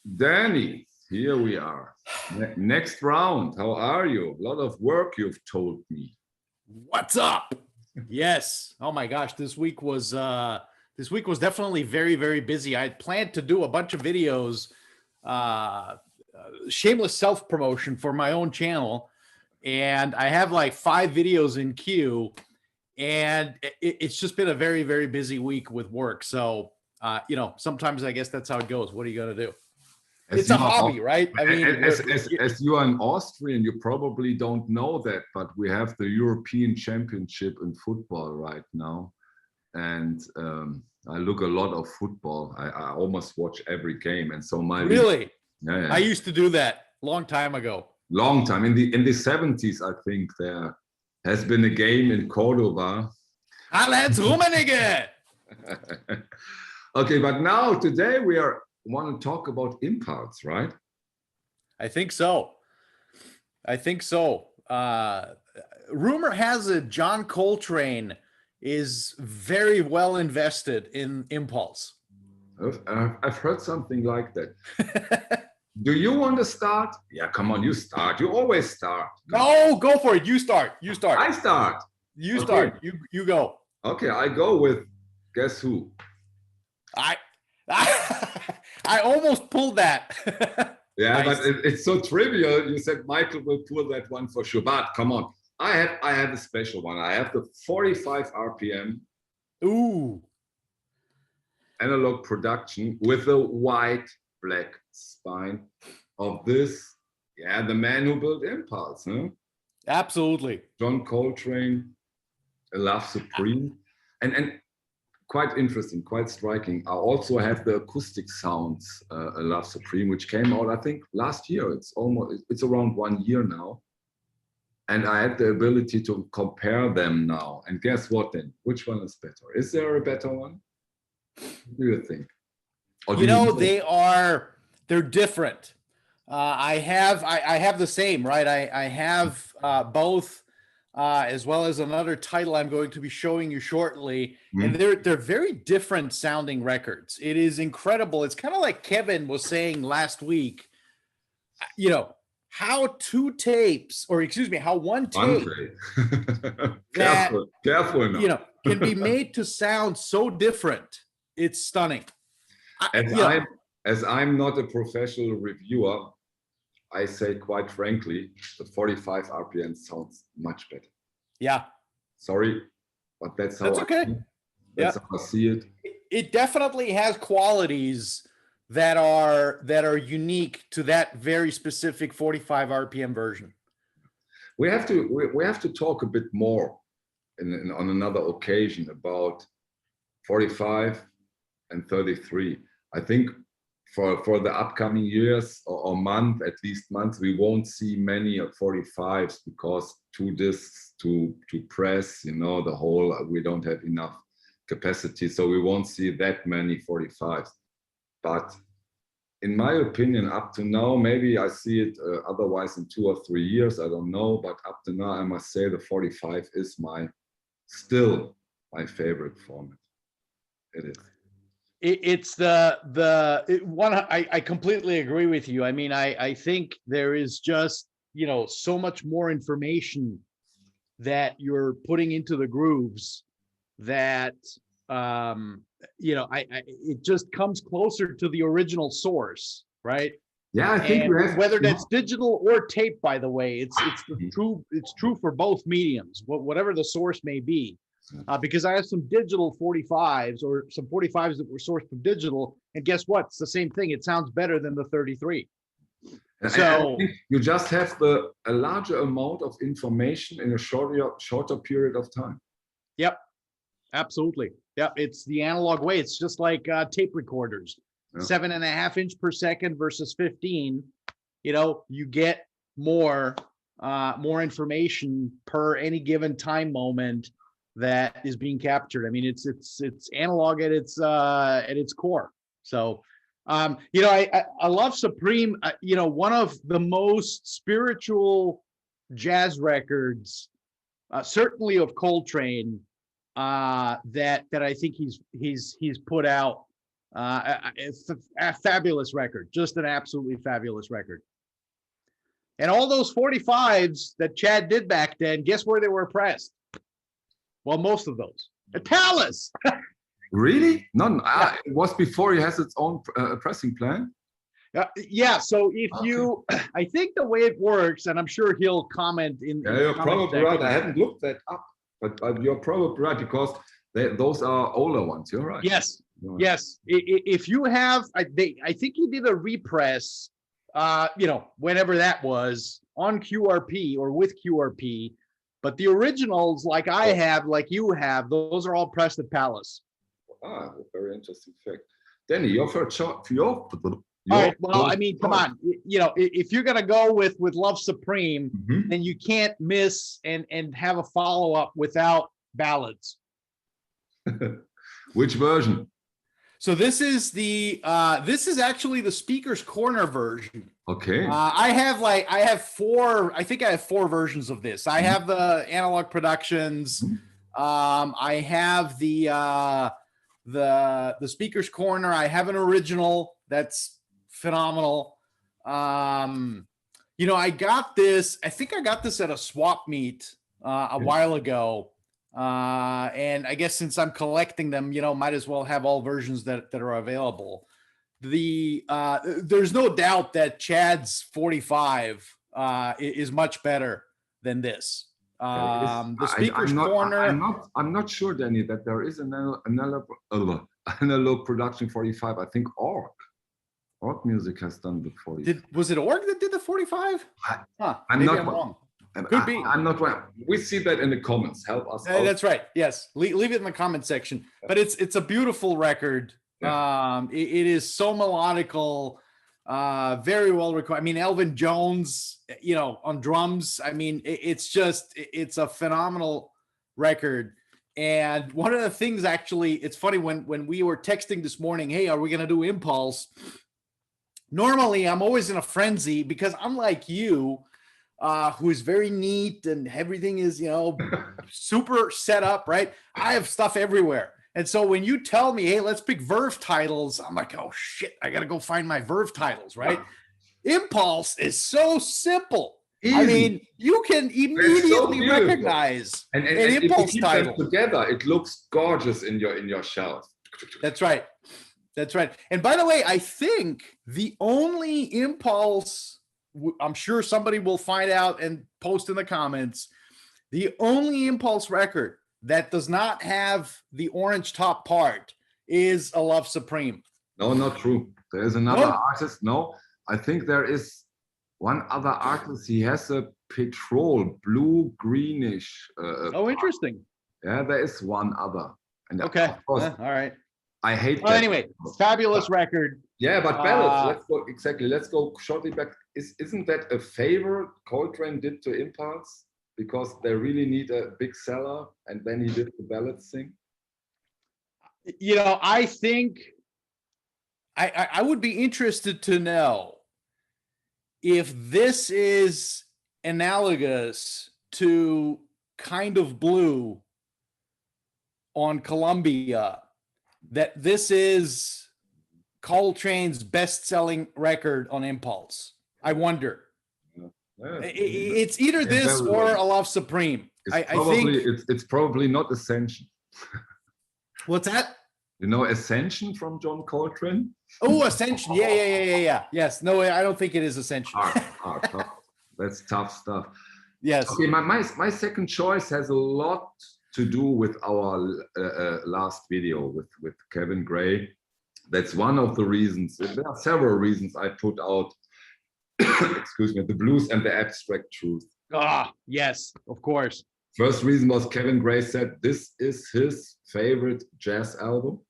Danny, here we are. Next round. How are you? A lot of work you've told me. What's up? Yes. Oh my gosh, this week was definitely very, very busy. I had planned to do a bunch of videos, shameless self-promotion for my own channel, and I have like 5 videos in queue, and it's just been a very, very busy week with work. So sometimes I guess that's how it goes. What are you gonna do? It's a hobby, right? I mean, as you are an Austrian, you probably don't know that, but we have the European Championship in football right now, and I look a lot of football. I almost watch every game, and so really, yeah. I used to do that long time ago. Long time in the 70s, I think there has been a game in Cordova. Heinz Rummenigge. Okay, but now today we want to talk about impulse, right? I think so. Rumor has it John Coltrane is very well invested in impulse. I've heard something like that. Do you want to start? Yeah, come on, you start. You always start. No, go for it. You start. I start. You start. You go. Okay, I go with guess who? I almost pulled that. Yeah, nice. But it's so trivial. You said Michael will pull that one for sure. But come on, I have a special one. I have the 45 RPM. Ooh. Analog production with a white black spine of this. Yeah, the man who built Impulse. Huh? Absolutely. John Coltrane, A Love Supreme, and quite interesting, quite striking. I also have the acoustic sounds, A Love Supreme, which came out, I think, last year. It's around 1 year now. And I had the ability to compare them now. And guess what then? Which one is better? Is there a better one? What do you think? They're different. I have the same, right? I have both. As well as another title I'm going to be showing you shortly. And they're very different sounding records. It is incredible. It's kind of like Kevin was saying last week, how one tape careful now. Can be made to sound so different. It's stunning. As I'm not a professional reviewer, I say quite frankly, the 45 RPM sounds much better. Yeah. Sorry, but that's how okay. That's how I see it. It definitely has qualities that are unique to that very specific 45 RPM version. We have to talk a bit more on another occasion about 45 and 33. I think for the upcoming years or month, at least months, we won't see many 45s because 2 discs to press, the whole, we don't have enough capacity. So we won't see that many 45s. But in my opinion, up to now, maybe I see it otherwise in 2 or 3 years, I don't know. But up to now, I must say the 45 is still my favorite format. It is. It's I completely agree with you. I mean, I think there is just, so much more information that you're putting into the grooves that, it just comes closer to the original source, right? Yeah, I think whether that's digital or tape, by the way, it's true for both mediums, whatever the source may be. Because I have some digital 45s or some 45s that were sourced from digital, and guess what? It's the same thing. It sounds better than the 33. So I think you just have a larger amount of information in a shorter period of time. Yep, absolutely. Yep, it's the analog way. It's just like tape recorders, 7.5 inch per second versus 15. You get more information per any given time moment that is being captured. I mean, it's analog at its core. So, I love Supreme. One of the most spiritual jazz records, certainly of Coltrane, that I think he's put out. It's a fabulous record, just an absolutely fabulous record. And all those 45s that Chad did back then, guess where they were pressed? Well, most of those at Palace. Really? None. Yeah. It was before he has its own pressing plant. Yeah. So if you, I think the way it works, and I'm sure he'll comment in. Yeah, you're probably right. I haven't looked that up, but you're probably right because those are older ones. You're right. Yes. Yes. If you have, I think he did a repress, whenever that was on QRP or with QRP, but the originals, like I have, like you have, those are all pressed at Palace. Ah, very interesting fact. Danny, your first shot. All right. Well, I mean, come on. If you're gonna go with Love Supreme, then you can't miss and have a follow up without ballads. Which version? So this is actually the Speaker's Corner version. Okay. I have four versions of this. I have the Analog Productions. I have the Speaker's Corner. I have an original that's phenomenal. I got this. I think I got this at a swap meet a while ago. And I guess since I'm collecting them, might as well have all versions that are available. There's no doubt that Chad's 45 is much better than this. The Speaker's Corner. I'm not sure, Danny, that there is an analog production 45. I think Org Music has done the 45. Was it Org that did the 45? I'm not wrong. Could be. I'm not right. We see that in the comments. Help us. That's right. Yes, leave it in the comment section. But it's a beautiful record. Yeah. It is so melodical, very well recorded. I mean, Elvin Jones, on drums. I mean, it's a phenomenal record. And one of the things, actually, it's funny when we were texting this morning, hey, are we going to do Impulse? Normally, I'm always in a frenzy because unlike you, who is very neat and everything is, super set up, right? I have stuff everywhere. And so when you tell me, hey, let's pick Verve titles, I'm like, oh shit, I got to go find my Verve titles, right? Impulse is so simple. Easy. I mean, you can immediately recognize an Impulse title. Together, it looks gorgeous in your shelf. That's right. And by the way, I think the only Impulse, I'm sure somebody will find out and post in the comments, the only Impulse record that does not have the orange top part is A Love Supreme. No, not true. There is another artist. No, I think there is one other artist. He has a petrol, blue, greenish. Interesting. Yeah, there is one other. And okay. Of course, all right. I hate well, that. Anyway, fabulous record. Yeah, but ballads, let's go shortly back. Isn't that a favor Coltrane did to Impulse? Because they really need a big seller, and then he did the ballads thing? I think I would be interested to know if this is analogous to Kind of Blue on Columbia, that this is Coltrane's best-selling record on Impulse. I wonder. Yeah. It's either this or A Love Supreme. I think it's probably not Ascension. What's that? Ascension from John Coltrane? Oh, Ascension. Yeah. Yes. No, I don't think it is Ascension. That's tough stuff. Yes. Okay, my second choice has a lot to do with our last video with Kevin Gray. That's one of the reasons. There are several reasons I put out excuse me, the blues and the abstract truth. Yes, of course. First reason was Kevin Gray said this is his favorite jazz album.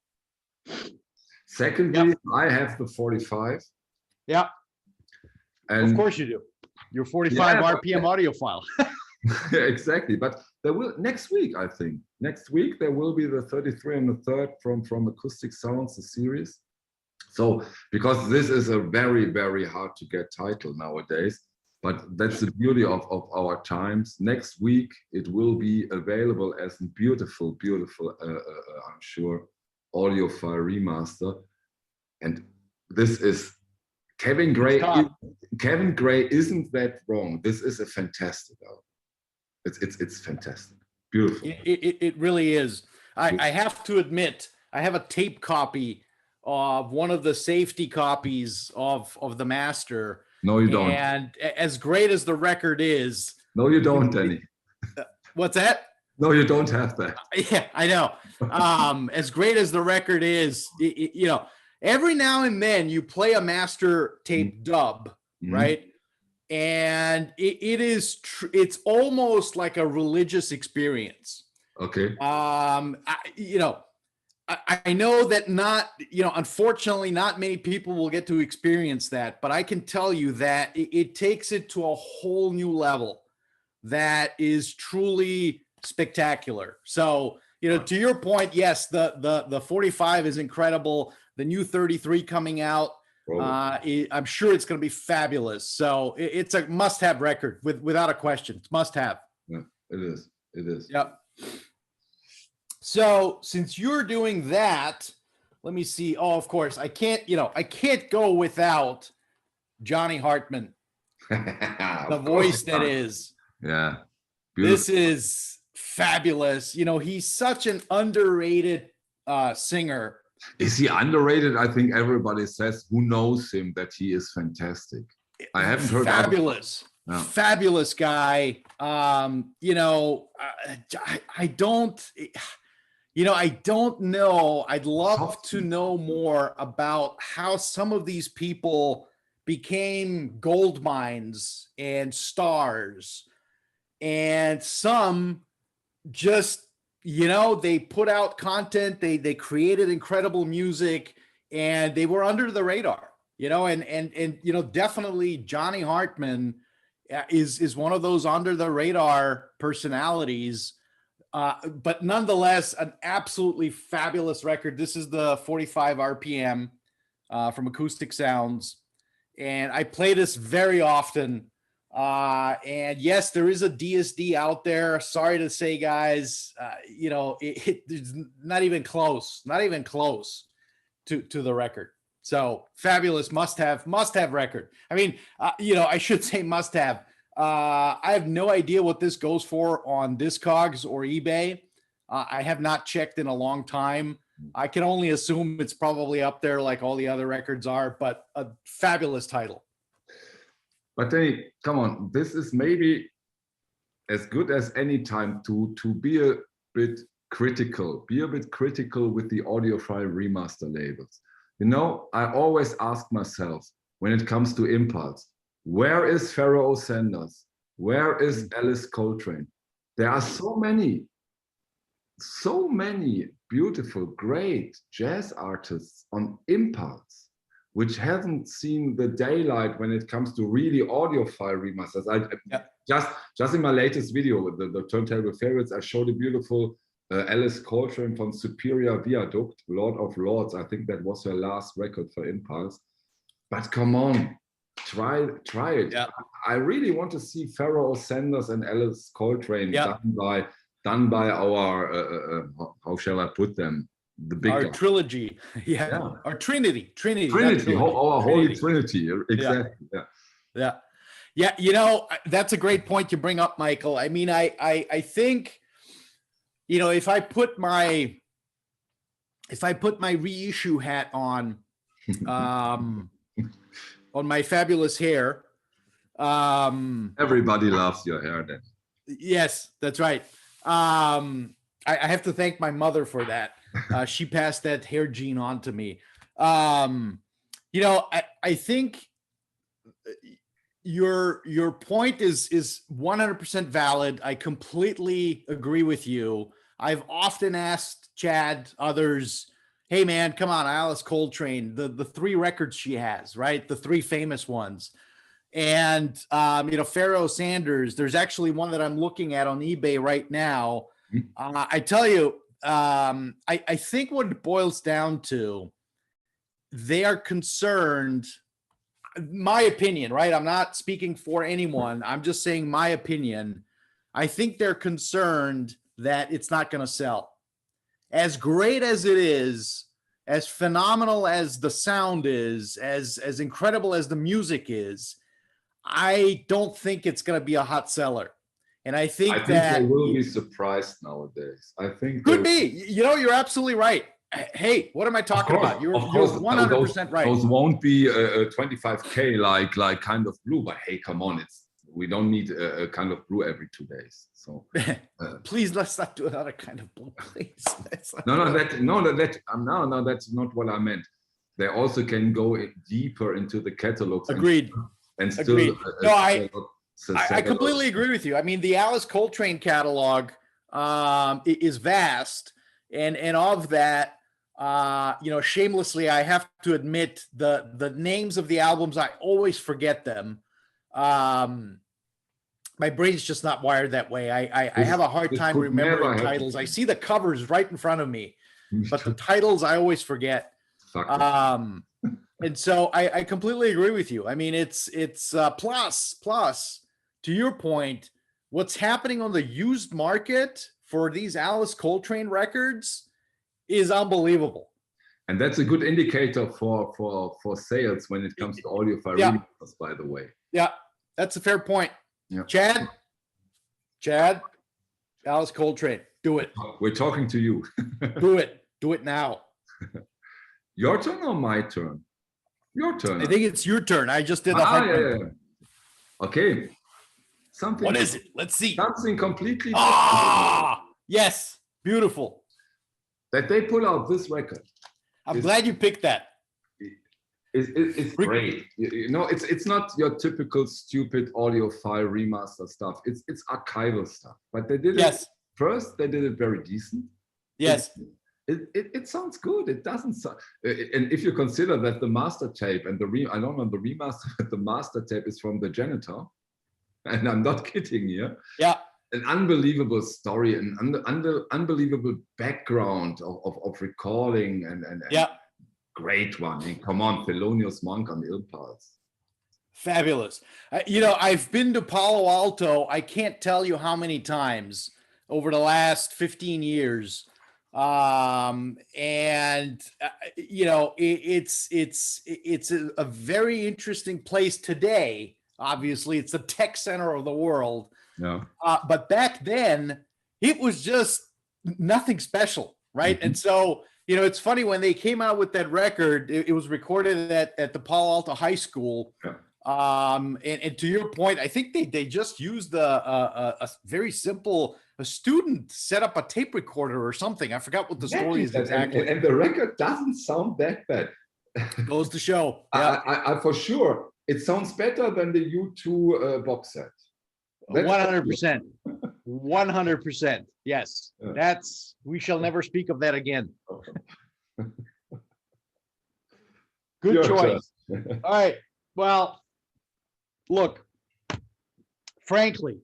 Second reason, I have the 45. Yeah. And of course you do. Your 45 RPM audiophile. Exactly. But there will next week, I think. Next week there will be the 33 and the third from Acoustic Sounds, the series. So, because this is a very, very hard to get title nowadays, but that's the beauty of our times. Next week, it will be available as a beautiful, I'm sure, audiophile remaster. And this is Kevin Gray. Kevin Gray isn't that wrong. This is a fantastic album. It's fantastic. Beautiful. It really is. I have to admit, I have a tape copy of one of the safety copies of the master. No, you don't. And as great as the record is. No, you don't, Danny. What's that? No, you don't have that. Yeah, I know. As great as the record is, you know, every now and then you play a master tape dub, right? And it's almost like a religious experience. Okay. You know, I know that unfortunately not many people will get to experience that, but I can tell you that it takes it to a whole new level that is truly spectacular. So, you know, to your point, yes, the 45 is incredible. The new 33 coming out, I'm sure it's going to be fabulous. So it's a must-have record without a question. It's must-have. Yeah, it is. It is. Yep. So since you're doing that, let me see. Oh, of course, I can't go without Johnny Hartman, the voice that is. Yeah. Beautiful. This is fabulous. You know, he's such an underrated singer. Is he underrated? I think everybody says who knows him that he is fantastic. I haven't heard fabulous. Yeah. Fabulous guy. You know, I don't know. I'd love to know more about how some of these people became gold mines and stars, and some just, you know, they put out content, they created incredible music, and they were under the radar, you know, and you know, definitely Johnny Hartman is one of those under the radar personalities. But nonetheless, an absolutely fabulous record. This is the 45 RPM from Acoustic Sounds. And I play this very often. And yes, there is a DSD out there. Sorry to say, guys, you know, it's not even close to the record. So fabulous, must have record. I mean, you know, I should say must have. I have no idea what this goes for on Discogs or eBay. I have not checked in a long time. I can only assume it's probably up there like all the other records are, but a fabulous title. But Danny, come on, this is maybe as good as any time to be a bit critical. Be a bit critical with the audiophile remaster labels. You know, I always ask myself when it comes to Impulse, where is Pharoah Sanders? Where is Alice Coltrane? There are so many beautiful, great jazz artists on Impulse, which haven't seen the daylight when it comes to really audiophile remasters. Just in my latest video with the Turntable Favorites, I showed a beautiful Alice Coltrane from Superior Viaduct, Lord of Lords. I think that was her last record for Impulse. But come on, try it. Yeah. I really want to see Pharoah Sanders and Alice Coltrane done by our how shall I put them? The big our guy. Trilogy. Yeah. Our Trinity, our Holy Trinity. Exactly. Yeah. You know, that's a great point you bring up, Michael. I mean, I think, you know, if I put my reissue hat on my fabulous hair. Everybody loves your hair then. Yes, that's right. I have to thank my mother for that. She passed that hair gene on to me. You know, I think your point is 100% valid. I completely agree with you. I've often asked Chad, others, hey man, come on, Alice Coltrane, the 3 records she has, right? The 3 famous ones. And, you know, Pharoah Sanders, there's actually one that I'm looking at on eBay right now. I tell you, I think what it boils down to, they are concerned, my opinion, right? I'm not speaking for anyone. I'm just saying my opinion. I think they're concerned that it's not going to sell. As great as it is, as phenomenal as the sound is, as incredible as the music is, I don't think it's going to be a hot seller. And I think that they will be surprised nowadays. I think could be. You know, you're absolutely right. Hey, what am I talking about? You're 100% right. Those won't be 25K like kind of blue, but hey, come on, we don't need a kind of blue every 2 days. So please, let's not do another kind of blue, please. That's not what I meant. They also can go deeper into the catalogs. Agreed. And still, agreed. No, I completely agree with you. I mean, the Alice Coltrane catalog is vast, and of that, you know, shamelessly, I have to admit the names of the albums, I always forget them. My brain's just not wired that way. I have a hard time remembering titles. I see the covers right in front of me, but the titles I always forget. And so I completely agree with you. I mean, it's plus to your point, what's happening on the used market for these Alice Coltrane records is unbelievable. And that's a good indicator for sales when it comes to audiophile remasters, by the way. Yeah, that's a fair point. Yeah. Chad, Alice Coltrane, do it. We're talking to you. Do it now. Your turn or my turn? Your turn. I think it's your turn. I just did a Okay. Something. What is it? Let's see. Something completely yes, beautiful. That they pull out this record. I'm glad you picked that. It's great. You know, it's not your typical stupid audiophile remaster stuff. It's archival stuff. But they did it first. They did it very decent. Yes. It sounds good. It doesn't sound. And if you consider that the master tape and I don't know the remaster, but the master tape is from the Janitor, and I'm not kidding here. Yeah. An unbelievable story, an unbelievable background of recording and great one. I mean, come on, Thelonious Monk on Impulse. Fabulous. You know, I've been to Palo Alto. I can't tell you how many times over the last 15 years. You know, it's a very interesting place today. Obviously, it's the tech center of the world. Yeah. But back then, it was just nothing special, right? And so, you know, it's funny when they came out with that record. It was recorded at the Palo Alto High School. Yeah. And to your point, I think they just used a very simple. A student set up a tape recorder or something. I forgot what the story is exactly. And the record doesn't sound that bad. Goes to show. Yeah. I for sure, it sounds better than the U2 box set. 100%. 100%. Yes. Yeah. We shall never speak of that again. Good choice. All right. Well, look, frankly,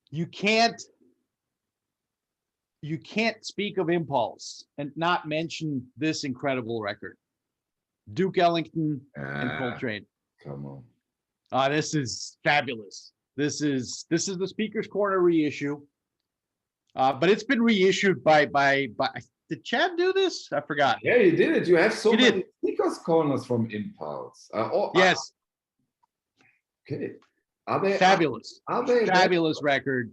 you can't speak of Impulse and not mention this incredible record. Duke Ellington and Coltrane. Come on. This is fabulous. This is the Speaker's Corner reissue. But it's been reissued by did Chad do this? I forgot. Yeah, you did it. You have so many Speaker's Corners from Impulse. Yes. Okay. Are they fabulous? Fabulous record.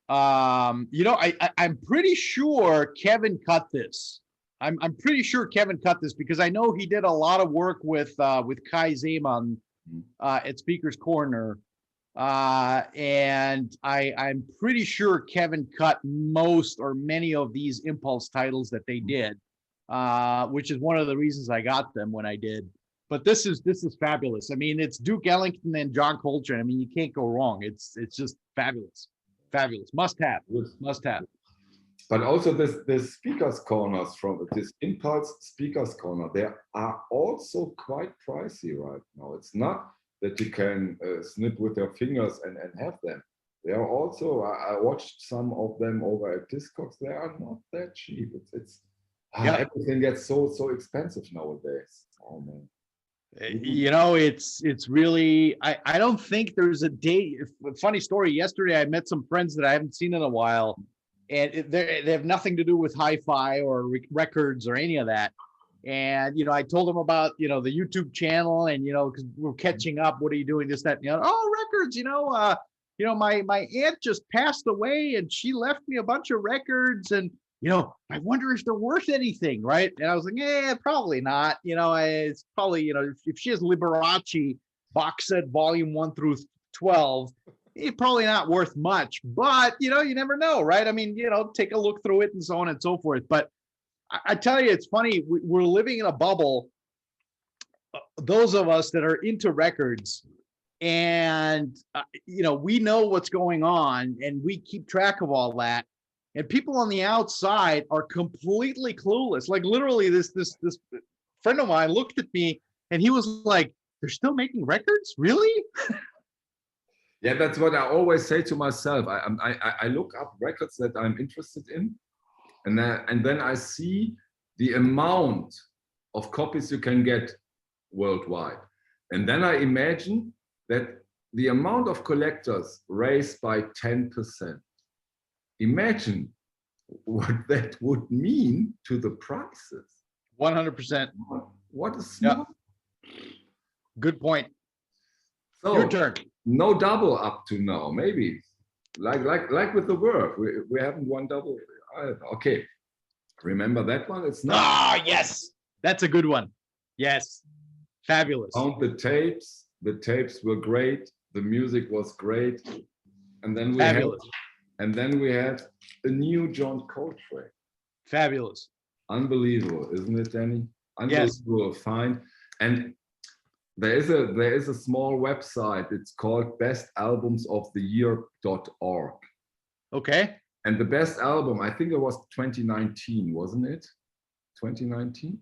You know, I'm pretty sure Kevin cut this. I'm pretty sure Kevin cut this because I know he did a lot of work with Kai Zaman at Speaker's Corner, and I'm pretty sure Kevin cut most or many of these Impulse titles that they did, which is one of the reasons I got them when I did. But this is fabulous. I mean, it's Duke Ellington and John Coltrane. I mean, you can't go wrong. It's just fabulous. Must have. But also this Speaker's Corners from this Impulse Speaker's Corner, they are also quite pricey right now. It's not that you can snip with your fingers and have them. They are also, I watched some of them over at Discogs. They are not that cheap. Everything gets so expensive nowadays. Oh man. You know, it's really, I don't think there's a day. Funny story, yesterday I met some friends that I haven't seen in a while, and they have nothing to do with hi-fi or records or any of that. And, you know, I told him about, you know, the YouTube channel and, you know, because we're catching up. What are you doing? This, that, and the other. Oh, records, you know, my aunt just passed away and she left me a bunch of records and, you know, I wonder if they're worth anything, right? And I was like, yeah, probably not. You know, it's probably, you know, if she has Liberace box set volume 1 through 12, it's probably not worth much, but, you know, you never know, right? I mean, you know, take a look through it and so on and so forth. But I tell you, it's funny. We're living in a bubble. Those of us that are into records, and you know, we know what's going on, and we keep track of all that. And people on the outside are completely clueless. Like literally, this friend of mine looked at me, and he was like, "They're still making records, really?" Yeah, that's what I always say to myself. I look up records that I'm interested in. And then I see the amount of copies you can get worldwide. And then I imagine that the amount of collectors raised by 10%. Imagine what that would mean to the prices. 100%. What is yeah. Good point. So, your turn. No double up to now. Maybe like with the Verve, we haven't won double. Okay, remember that one? It's not. Ah, yes, that's a good one. Yes, fabulous. Found the tapes. The tapes were great. The music was great, and then we had a new John Coltrane. Fabulous. Unbelievable, isn't it, Danny? Unbelievable. Yes. Fine. And there is a small website. It's called bestalbumsoftheyear.org. Okay. And the best album, I think it was 2019, wasn't it? 2019?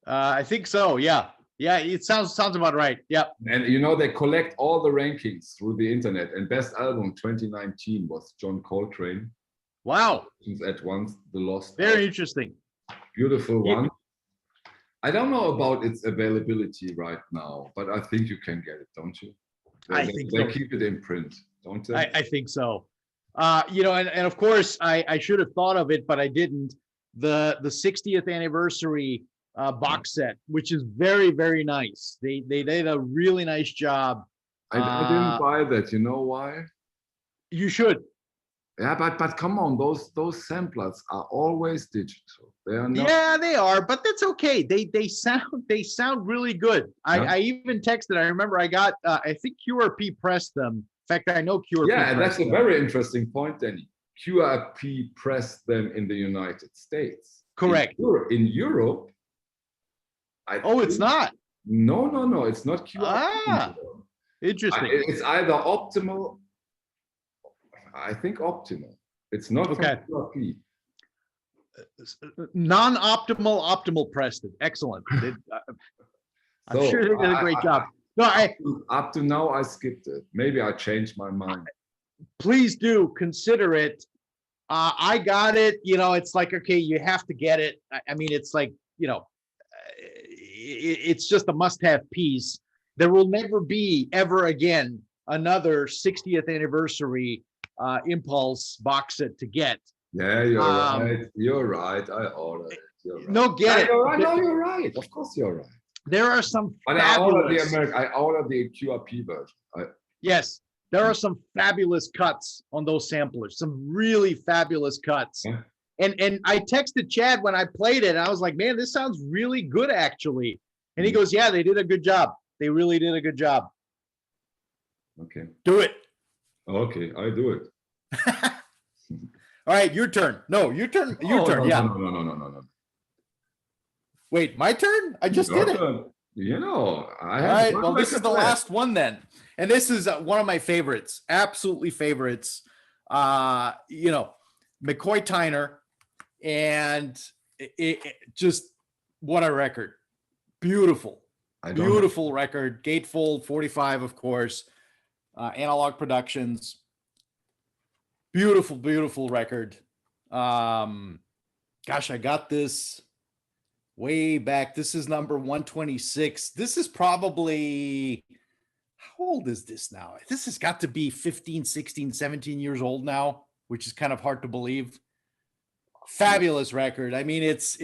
I think so, yeah. Yeah, it sounds about right. Yeah. And you know, they collect all the rankings through the internet. And best album 2019 was John Coltrane. Wow. At Once, The Lost. Very interesting. Beautiful one. I don't know about its availability right now, but I think you can get it, don't you? I think they keep it in print, don't they? I think so. You know, and of course, I should have thought of it, but I didn't. The 60th anniversary box set, which is very, very nice. They did a really nice job. I didn't buy that. You know why? You should. Yeah, but come on, those samplers are always digital. They are not. Yeah, they are, but that's okay. They sound really good. I even texted. I remember I got I think QRP pressed them. In fact, I know QRP. Yeah, and that's a very interesting point, Danny. QRP pressed them in the United States. Correct. In Europe. It's not. No, it's not QRP. Ah, interesting. It's either Optimal. I think Optimal. It's not okay. QRP. Non-optimal, optimal pressed it. Excellent. I'm sure they did a great job. No, up to now I skipped it. Maybe I changed my mind. Please do consider it. I got it. You know, it's like, okay, you have to get it. I mean, it's like, you know, it's just a must-have piece. There will never be ever again another 60th anniversary Impulse box set to get. Yeah, you're right. You're right. I ordered it. You're right. No, get it. You're right. No, you're right. Of course, you're right. There are some. But I ordered the QRP version. Yes, there are some fabulous cuts on those samplers. Some really fabulous cuts. Yeah. And I texted Chad when I played it. And I was like, man, this sounds really good, actually. And he goes, yeah, they did a good job. They really did a good job. Okay. Do it. Okay, I do it. All right, your turn. No, your turn. Your turn. Yeah. No. Wait, my turn? I just did it. You know, I have. All right, well, this is the last one then. And this is one of my favorites, absolutely favorites. You know, McCoy Tyner, and it just what a record. Beautiful record. Gatefold 45, of course. Analog Productions. Beautiful record. Gosh, I got this way back. This is number 126. This is probably, how old is this now? This has got to be 15, 16, 17 years old now. which is kind of hard to believe. Fabulous record. I mean, it's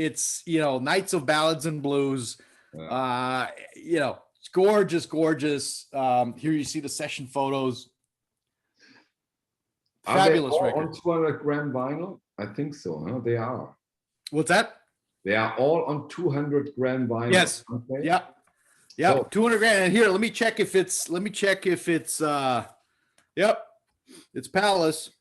Nights of Ballads and Blues. It's gorgeous. Here you see the session photos. Fabulous record. On 200-gram vinyl? I think so. Huh? They are. What's that? They are all on 200-gram vinyl. Yes. Yeah. Yeah. So, 200 grand. And here, let me check if it's. Yep. It's Palace.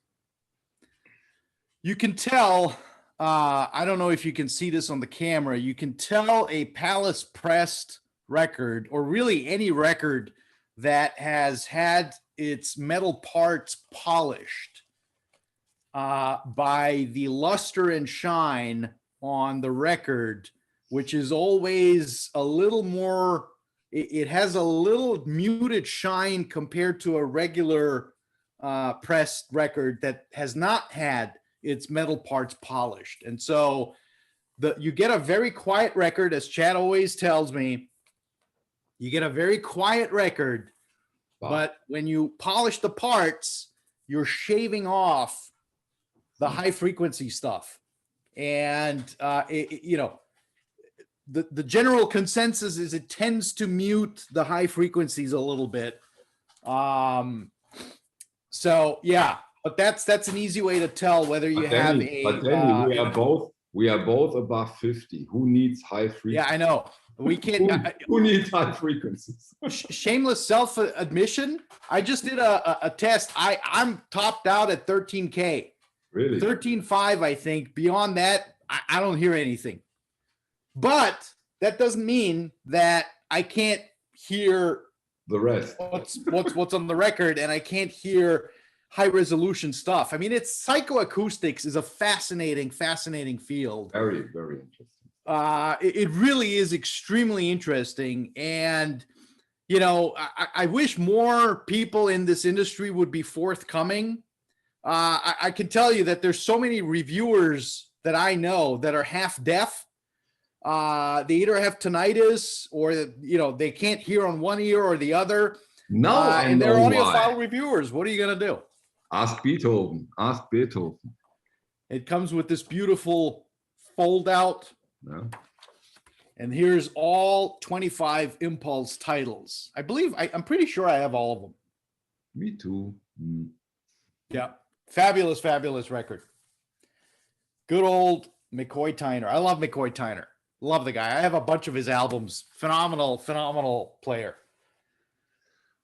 You can tell. I don't know if you can see this on the camera. You can tell a Palace pressed record, or really any record that has had its metal parts polished by the luster and shine on the record, which is always a little more, it has a little muted shine compared to a regular pressed record that has not had its metal parts polished. And so you get a very quiet record, as Chad always tells me. You get a very quiet record, but when you polish the parts, you're shaving off the high frequency stuff. And the general consensus is it tends to mute the high frequencies a little bit. So yeah, but that's an easy way to tell whether you have a. But then we are both above 50. Who needs high frequency? Yeah, I know. We can't. Who needs high frequencies? Shameless self-admission. I just did a test. I'm topped out at 13K. Really? 13.5, I think. Beyond that, I don't hear anything. But that doesn't mean that I can't hear the rest. What's on the record, and I can't hear high resolution stuff. I mean, it's psychoacoustics is a fascinating field. Very, very interesting. It really is extremely interesting. And, I wish more people in this industry would be forthcoming. I can tell you that there's so many reviewers that I know that are half deaf. They either have tinnitus or, they can't hear on one ear or the other. No, and they're audiophile reviewers. What are you going to do? Ask Beethoven. It comes with this beautiful fold out. Yeah. And here's all 25 Impulse titles. I believe, I'm pretty sure I have all of them. Me too. Yeah. Fabulous record. Good old McCoy Tyner. I love McCoy Tyner. Love the guy. I have a bunch of his albums. Phenomenal player.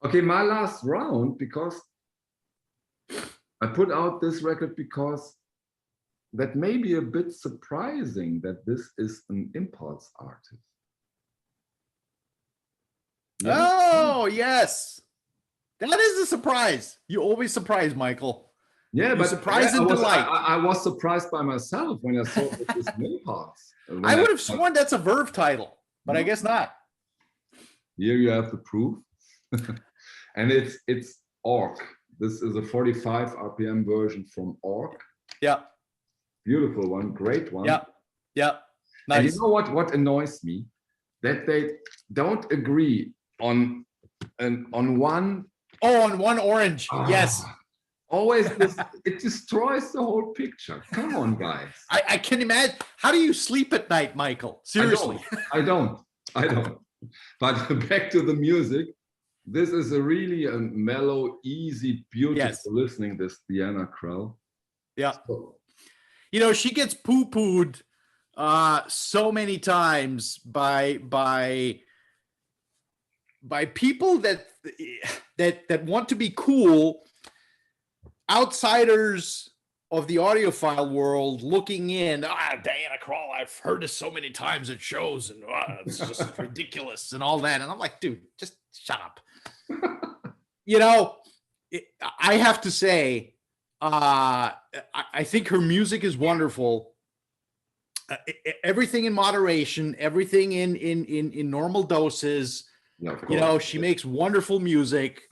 Okay, my last round, because I put out this record because that may be a bit surprising that this is an Impulse artist. Yeah. Oh, yes. That is a surprise. You always surprise, Michael. Yeah, you but surprise and delight. I was surprised by myself when I saw that this Impulse. I would have sworn that's a Verve title, but no. I guess not. Here you have the proof. And it's Orc. This is a 45 RPM version from Orc. Yeah. Beautiful one, great one. Yeah. Nice. And you know what annoys me? That they don't agree on one. Oh, on one orange. Yes. Always this, it destroys the whole picture. Come on, guys. I can imagine. How do you sleep at night, Michael? Seriously. I don't. But back to the music. This is really a mellow, easy, beautiful listening, this Diana Krall. Yeah. So, she gets poo-pooed so many times by people that want to be cool, outsiders of the audiophile world looking in. Diana Krall, I've heard it so many times at shows, and it's just ridiculous and all that. And I'm like, dude, just shut up. I have to say, I think her music is wonderful. Everything in moderation, everything in normal doses. Yeah, she makes wonderful music.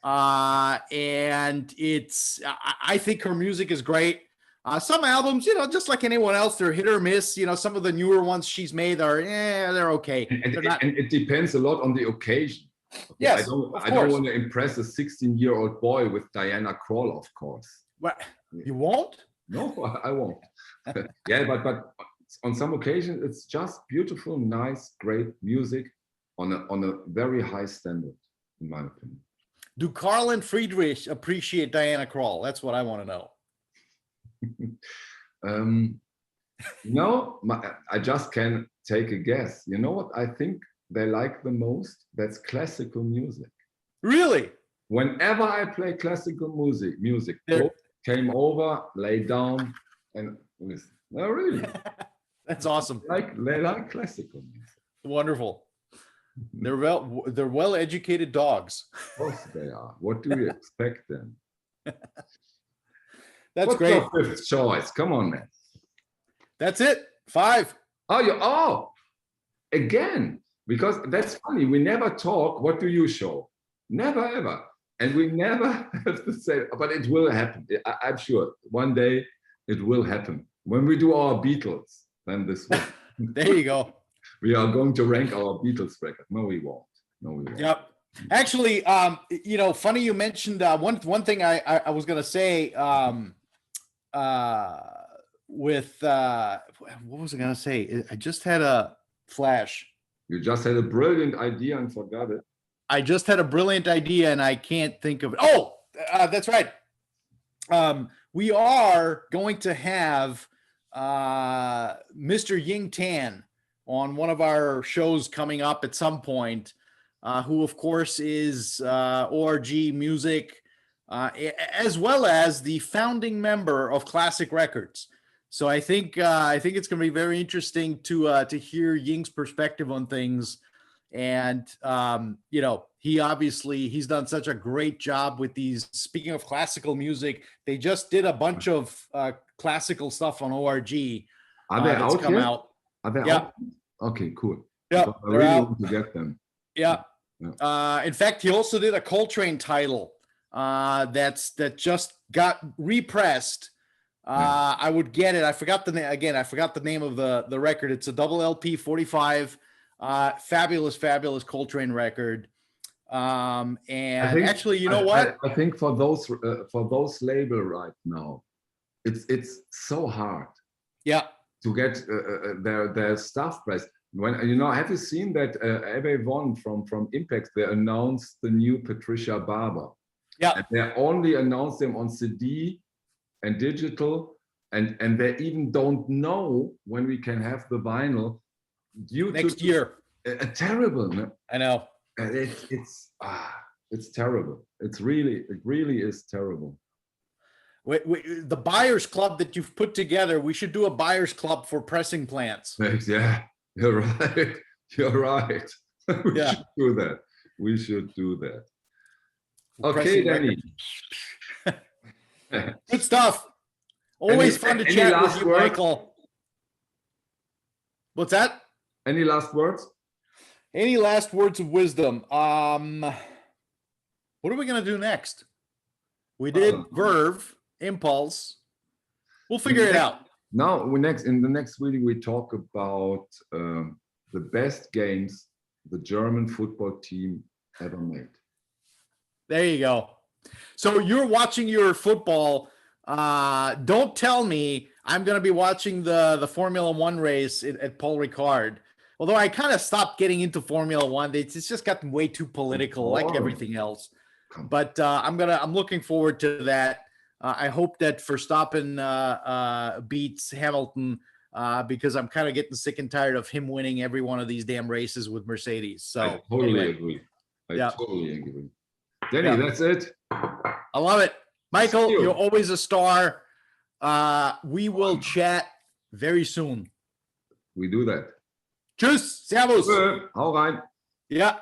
And I think her music is great. Some albums, just like anyone else, they're hit or miss. Some of the newer ones she's made are, they're okay. And not... it depends a lot on the occasion. Okay? Yes, I don't want to impress a 16-year-old boy with Diana Krall, of course. Well, You won't? No, I won't. Yeah, but on some occasions it's just beautiful, nice, great music on a very high standard, in my opinion. Do Carl and Friedrich appreciate Diana Krall? That's what I want to know. No, I just can take a guess. You know what I think they like the most? That's classical music. Really? Whenever I play classical music, both came over, lay down, and listen. No, really. That's awesome. They like classical music. Wonderful. They're well-educated dogs. Of course they are. What do you expect then? That's What's great. your fifth choice? Come on, man. That's it. 5. Again, because that's funny. We never talk. What do you show? Never ever. And we never have to say, but it will happen. I'm sure one day it will happen. When we do our Beatles, then this will. There you go. We are going to rank our Beatles record. No, we won't. No, we won't. Yep. Actually, funny you mentioned one thing I was gonna say with what was I gonna say? I just had a flash. You just had a brilliant idea and forgot it. I just had a brilliant idea and I can't think of it. Oh, that's right. We are going to have Mr. Ying Tan on one of our shows coming up at some point, who of course is ORG Music, as well as the founding member of Classic Records. So I think it's going to be very interesting to hear Ying's perspective on things. And he's done such a great job with these. Speaking of classical music, they just did a bunch of classical stuff on ORG. Are they out come yet? Out. Are they out? Okay, cool. Yeah, I really want to get them. Yeah. In fact, he also did a Coltrane title that just got repressed. I would get it. I forgot the name again. I forgot the name of the record. It's a double LP 45. Fabulous Coltrane record. And actually, you know what? I think for those label right now, it's so hard. Yeah. To get their stuff pressed. When have you seen that Ave Von from Impact? They announced the new Patricia Barber. Yeah. And they only announced them on CD and digital, and they even don't know when we can have the vinyl. Next year. Terrible. No? I know. It's terrible. It really is terrible. The buyers club that you've put together, we should do a buyers club for pressing plants. Yeah, you're right. You're right. We should do that. Okay, Danny. Good stuff. Always fun to chat with you, Michael. What's that? Any last words? Any last words of wisdom? What are we going to do next? We did Verve, Impulse. We'll figure it out. Now, in the next video, we talk about the best games the German football team ever made. There you go. So you're watching your football. Don't tell me I'm going to be watching the Formula One race at Paul Ricard. Although I kind of stopped getting into Formula One. It's just gotten way too political, like everything else. But I'm looking forward to that. I hope that Verstappen beats Hamilton because I'm kind of getting sick and tired of him winning every one of these damn races with Mercedes. So I totally agree. Totally agree. Danny, that's it. I love it. Michael, you're always a star. We will chat very soon. We do that. Tschüss. Servus. Hau rein. Ja.